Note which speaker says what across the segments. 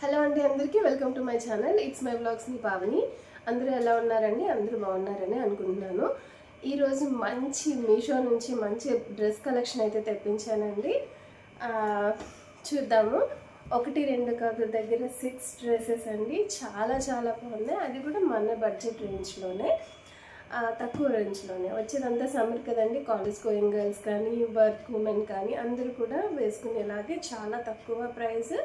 Speaker 1: Hello అండి, అందరికీ welcome to my channel. It's my vlogs ని పావని. అందరూ ఎలా ఉన్నారండి? అందరూ బాగున్నారని అనుకుంటున్నాను. ఈరోజు మంచి మీషో నుంచి మంచి డ్రెస్ కలెక్షన్ అయితే తెప్పించానండి. చూద్దాము. 1-2 కాదు, దగ్గర 6 డ్రెస్సెస్ అండి. చాలా చాలా బాగున్నాయి. అది కూడా మన బడ్జెట్ రేంజ్లోనే, తక్కువ రేంజ్లోనే. వచ్చేదంతా సమ్మర్ కదండి. కాలేజ్ గోయింగ్ గర్ల్స్ కానీ, వర్క్ ఉమెన్ కానీ అందరూ కూడా వేసుకునేలాగే చాలా తక్కువ ప్రైస్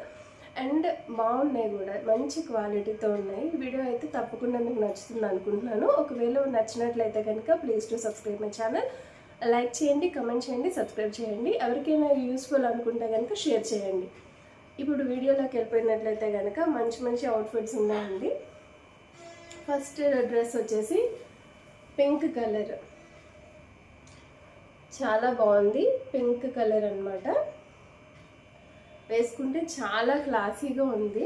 Speaker 1: అండ్ బాగున్నాయి కూడా, మంచి క్వాలిటీతో ఉన్నాయి. వీడియో అయితే తప్పకుండా మీకు నచ్చుతుంది అనుకుంటున్నాను. ఒకవేళ నచ్చినట్లయితే కనుక please to subscribe my channel. Like చేయండి, కమెంట్ చేయండి, సబ్స్క్రైబ్ చేయండి. ఎవరికైనా యూస్ఫుల్ అనుకుంటే కనుక షేర్ చేయండి. ఇప్పుడు వీడియోలోకి వెళ్ళిపోయినట్లయితే కనుక మంచి మంచి అవుట్ఫిట్స్ ఉన్నాయండి. ఫస్ట్ డ్రెస్ వచ్చేసి పింక్ కలర్, చాలా బాగుంది. పింక్ కలర్ అన్నమాట. వేసుకుంటే చాలా క్లాసీగా ఉంది.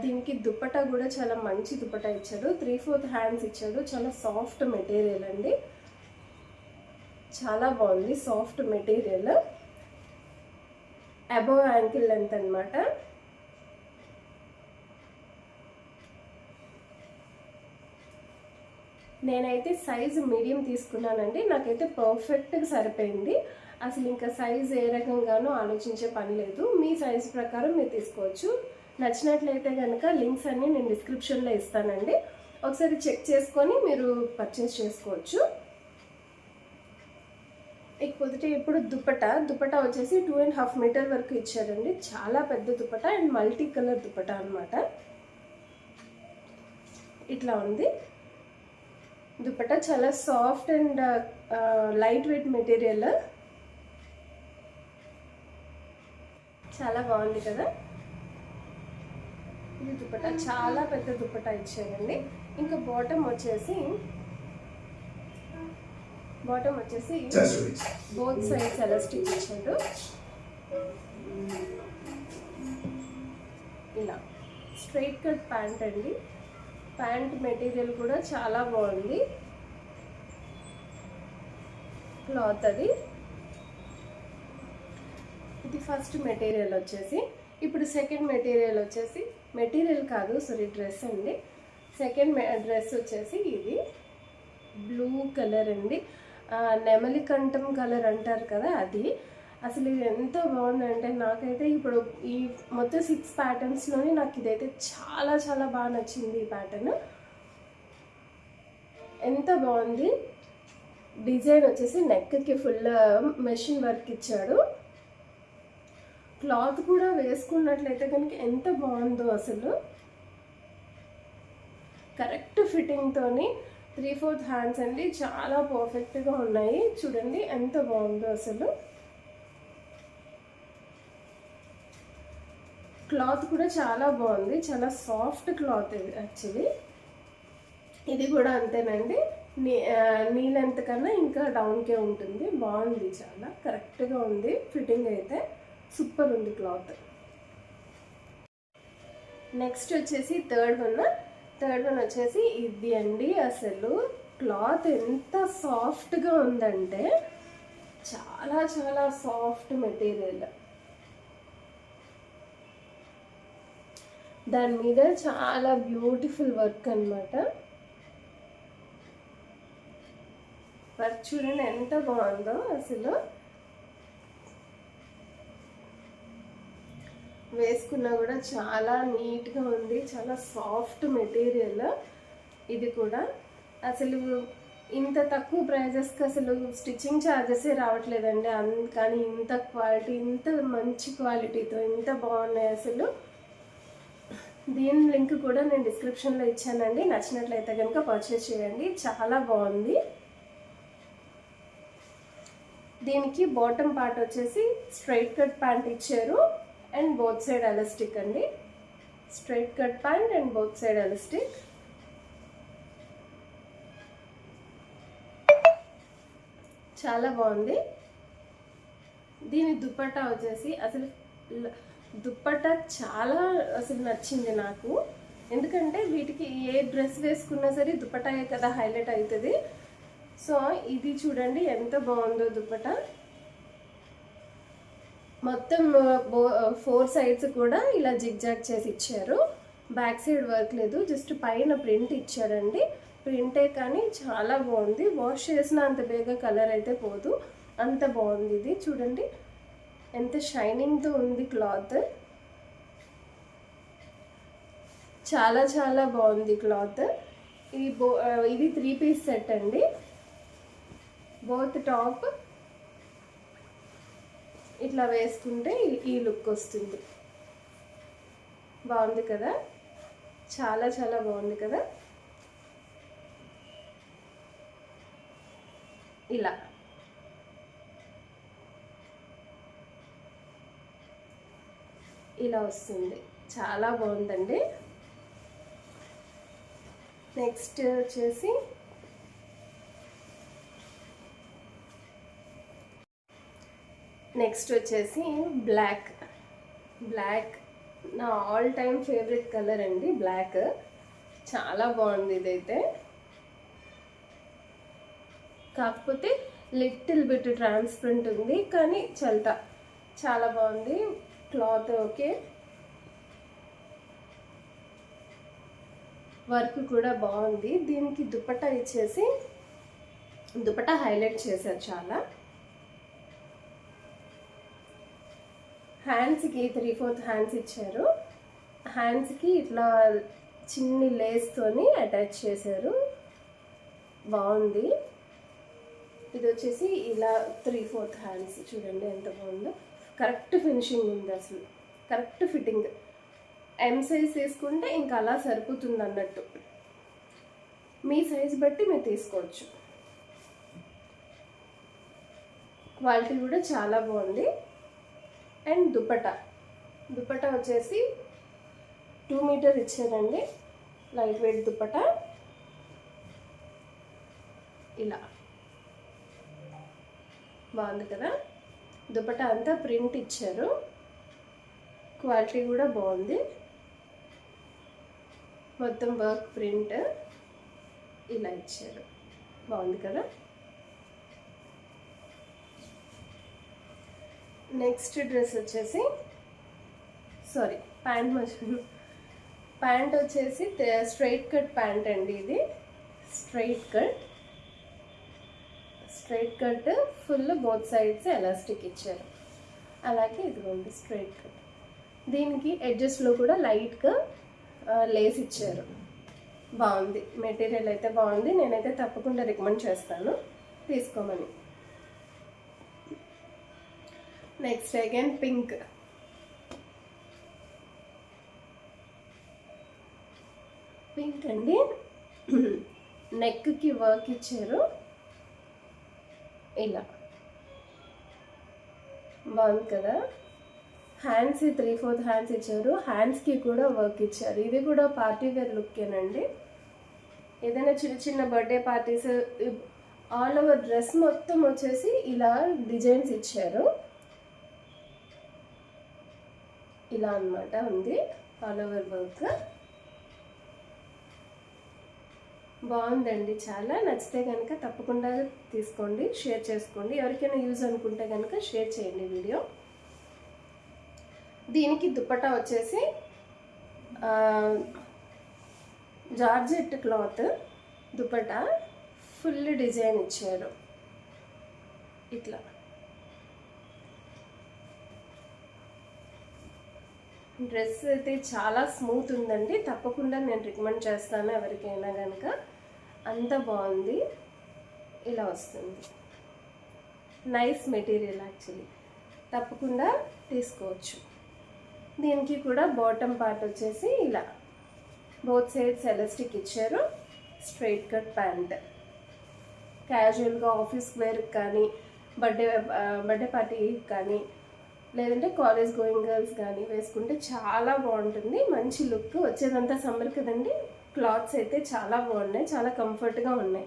Speaker 1: దీనికి దుపట్టా కూడా చాలా మంచి దుపట్టా ఇచ్చాడు. 3/4 హ్యాండ్స్ ఇచ్చాడు. చాలా సాఫ్ట్ మెటీరియల్ అండి, చాలా బాగుంది. Soft material, above ankle length అనమాట. నేనైతే సైజు మీడియం తీసుకున్నానండి. నాకైతే పర్ఫెక్ట్గా సరిపోయింది. అసలు ఇంకా సైజ్ ఏ రకంగానూ ఆలోచించే పని లేదు. మీ సైజ్ ప్రకారం మీరు తీసుకోవచ్చు. నచ్చినట్లయితే కనుక లింక్స్ అన్నీ నేను డిస్క్రిప్షన్లో ఇస్తానండి. ఒకసారి చెక్ చేసుకొని మీరు పర్చేస్ చేసుకోవచ్చు. ఇకపోతే ఇప్పుడు దుపట్టా వచ్చేసి 2.5 మీటర్ వరకు ఇచ్చారండి. చాలా పెద్ద dupatta and multi colour dupatta అనమాట. ఇట్లా ఉంది దుపట్టా. చాలా soft and light weight material, చాలా బాగుంది కదా. ఇది దుపట్టా, చాలా పెద్ద దుపట్టా ఇచ్చారండి. ఇంకా బాటమ్ వచ్చేసి బోత్ సైడ్స్ ఎలాస్టిక్ ఇచ్చాడు. ఇలా స్ట్రైట్ కట్ ప్యాంట్ అండి. ప్యాంట్ మెటీరియల్ కూడా చాలా బాగుంది. క్లాత్ అది. ఇది ఫస్ట్ మెటీరియల్ వచ్చేసి. ఇప్పుడు సెకండ్ మెటీరియల్ వచ్చేసి, మెటీరియల్ కాదు సారీ, డ్రెస్ అండి. సెకండ్ డ్రెస్ వచ్చేసి ఇది బ్లూ కలర్ అండి. నెమలి కంఠం కలర్ అంటారు కదా, అది. అసలు ఇది ఎంత బాగుందంటే నాకైతే ఇప్పుడు ఈ మొత్తం 6 ప్యాటర్న్స్లోనే నాకు ఇదైతే చాలా చాలా బాగా నచ్చింది. ఈ ప్యాటర్న్ ఎంత బాగుంది. డిజైన్ వచ్చేసి నెక్కి ఫుల్ మెషిన్ వర్క్ ఇచ్చాడు. క్లాత్ కూడా వేసుకున్నట్లయితే కనుక ఎంత బాగుందో అసలు. కరెక్ట్ ఫిట్టింగ్తోని 3/4 హ్యాండ్స్ అండి. చాలా పర్ఫెక్ట్గా ఉన్నాయి. చూడండి ఎంత బాగుందో అసలు. క్లాత్ కూడా చాలా బాగుంది. చాలా సాఫ్ట్ క్లాత్ ఇది యాక్చువల్లీ. ఇది కూడా అంతేనండి. నీ లెంత్ కన్నా ఇంకా డౌన్కే ఉంటుంది. బాగుంది, చాలా కరెక్ట్గా ఉంది. ఫిట్టింగ్ అయితే సూపర్ ఉంది క్లాత్. నెక్స్ట్ వచ్చేసి థర్డ్ వన్ వచ్చేసి ఇది అండి. అసలు క్లాత్ ఎంత సాఫ్ట్గా ఉందంటే చాలా చాలా సాఫ్ట్ మెటీరియల్. దాని మీద చాలా బ్యూటిఫుల్ వర్క్ అనమాట. వర్క్ చూడండి ఎంత బాగుందో అసలు. వేసుకున్నా కూడా చాలా నీట్గా ఉంది. చాలా సాఫ్ట్ మెటీరియల్ ఇది కూడా. అసలు ఇంత తక్కువ ప్రైజెస్కి అసలు స్టిచ్చింగ్ ఛార్జెసే రావట్లేదండి. కానీ ఇంత క్వాలిటీ, ఇంత మంచి క్వాలిటీతో ఇంత బాగున్నాయి అసలు. దీని లింక్ కూడా నేను డిస్క్రిప్షన్లో ఇచ్చానండి. నచ్చినట్లయితే కనుక పర్చేస్ చేయండి. చాలా బాగుంది. దీనికి బాటమ్ పార్ట్ వచ్చేసి స్ట్రైట్ కట్ ప్యాంట్ ఇచ్చారు అండ్ బోత్ సైడ్ ఎలాస్టిక్ అండి. Straight cut pant and both side elastic. చాలా బాగుంది. దీని దుపట్టా వచ్చేసి అసలు దుపట్టా చాలా అసలు నచ్చింది నాకు. ఎందుకంటే వీటికి ఏ డ్రెస్ వేసుకున్నా సరే దుపట్టాయే కదా హైలైట్ అవుతుంది. సో ఇది చూడండి ఎంత బాగుందో దుపట్టా. మొత్తం 4 సైడ్స్ కూడా ఇలా జిగ్జాగ్ చేసి ఇచ్చారు. బ్యాక్ సైడ్ వర్క్ లేదు, జస్ట్ పైన ప్రింట్ ఇచ్చారండి. ప్రింటే కానీ చాలా బాగుంది. వాష్ చేసిన అంత బేగా కలర్ అయితే పోదు, అంత బాగుంది. ఇది చూడండి ఎంత షైనింగ్తో ఉంది క్లాత్. చాలా చాలా బాగుంది క్లాత్. ఇది 3 పీస్ సెట్ అండి. బోత్ టాప్ ఇట్లా వేసుకుంటే ఈ లుక్ వస్తుంది. బాగుంది కదా, చాలా చాలా బాగుంది కదా. ఇలా వస్తుంది, చాలా బాగుందండి. నెక్స్ట్ వచ్చేసి బ్లాక్ నా ఆల్ టైమ్ ఫేవరెట్ కలర్ అండి బ్లాక్. చాలా బాగుంది ఇదైతే. కాకపోతే లిటిల్ బిట్ ట్రాన్స్పరెంట్ ఉంది, కానీ చాలా బాగుంది క్లాత్. ఓకే, వర్క్ కూడా బాగుంది. దీనికి దుపట్టా ఇచ్చేసి దుపట్టా హైలైట్ చేశారు చాలా. హ్యాండ్స్కి 3/4 హ్యాండ్స్ ఇచ్చారు. హ్యాండ్స్కి ఇట్లా చిన్ని లేస్తోని అటాచ్ చేశారు, బాగుంది. ఇది వచ్చేసి ఇలా 3/4 హ్యాండ్స్. చూడండి ఎంత బాగుందో, కరెక్ట్ ఫినిషింగ్ ఉంది, అసలు కరెక్ట్ ఫిట్టింగ్. ఎం సైజ్ తీసుకుంటే ఇంకా అలా సరిపోతుంది అన్నట్టు. మీ సైజ్ బట్టి మీరు తీసుకోవచ్చు. క్వాలిటీ కూడా చాలా బాగుంది. అండ్ దుపట్టా వచ్చేసి 2 మీటర్ ఇచ్చారండి, లైట్ వెయిట్ దుపట్టా. ఇలా బాగుంది కదా. దుపట్టా అంతా ప్రింట్ ఇచ్చారు, క్వాలిటీ కూడా బాగుంది. మొత్తం వర్క్ ప్రింట్ ఇలా ఇచ్చారు, బాగుంది కదా. నెక్స్ట్ డ్రెస్ వచ్చేసి ప్యాంట్ వచ్చేసి స్ట్రైట్ కట్ ప్యాంట్ అండి. ఇది straight cut full both sides elastic ఇచ్చారు. అలాగే ఇదిగోండి స్ట్రైట్ కట్. దీనికి ఎడ్జెస్లో కూడా లైట్గా లేస్ ఇచ్చారు, బాగుంది. మెటీరియల్ అయితే బాగుంది, నేనైతే తప్పకుండా రికమెండ్ చేస్తాను తీసుకోమని. నెక్స్ట్ అగైన్ పింక్ అండి. నెక్కి వర్క్ ఇచ్చారు, ఇలా బాగుంది కదా. హ్యాండ్స్ 3/4 హ్యాండ్స్ ఇచ్చారు, హ్యాండ్స్కి కూడా వర్క్ ఇచ్చారు. ఇది కూడా పార్టీ వేర్ లుక్కేనండి. ఏదైనా చిన్న చిన్న birthday parties, all over dress మొత్తం వచ్చేసి ఇలా డిజైన్స్ ఇచ్చారు. ఇలా అన్నమాట ఉంది ఆల్ ఓవర్ వర్క్. బాగుందండి, చాలా నచ్చితే కనుక తప్పకుండా తీసుకోండి, షేర్ చేసుకోండి. ఎవరికైనా యూజ్ అనుకుంటే కనుక షేర్ చేయండి వీడియో. దీనికి దుపట్టా వచ్చేసి georgette cloth dupatta, full design ఇచ్చారు. ఇట్లా డ్రెస్ అయితే చాలా స్మూత్ ఉందండి, తప్పకుండా నేను రికమెండ్ చేస్తాను ఎవరికైనా కనుక. అంత బాగుంది, ఇలా వస్తుంది. నైస్ మెటీరియల్ యాక్చువల్లీ, తప్పకుండా తీసుకోవచ్చు. దీనికి కూడా బాటమ్ పార్ట్ వచ్చేసి ఇలా బోత్ సైడ్స్ ఎలాస్టిక్ ఇచ్చారు. స్ట్రైట్ కట్ ప్యాంట్, క్యాజువల్గా ఆఫీస్ వేర్కి కానీ, బర్త్డే పార్టీకి కానీ, లేదంటే కాలేజ్ గోయింగ్ గర్ల్స్ కానీ వేసుకుంటే చాలా బాగుంటుంది, మంచి లుక్. వచ్చేదంతా సమ్మర్ కదండి. క్లాత్స్ అయితే చాలా బాగున్నాయి, చాలా కంఫర్ట్గా ఉన్నాయి.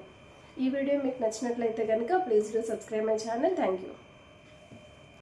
Speaker 1: ఈ వీడియో మీకు నచ్చినట్లయితే కనుక please do subscribe my channel. Thank you.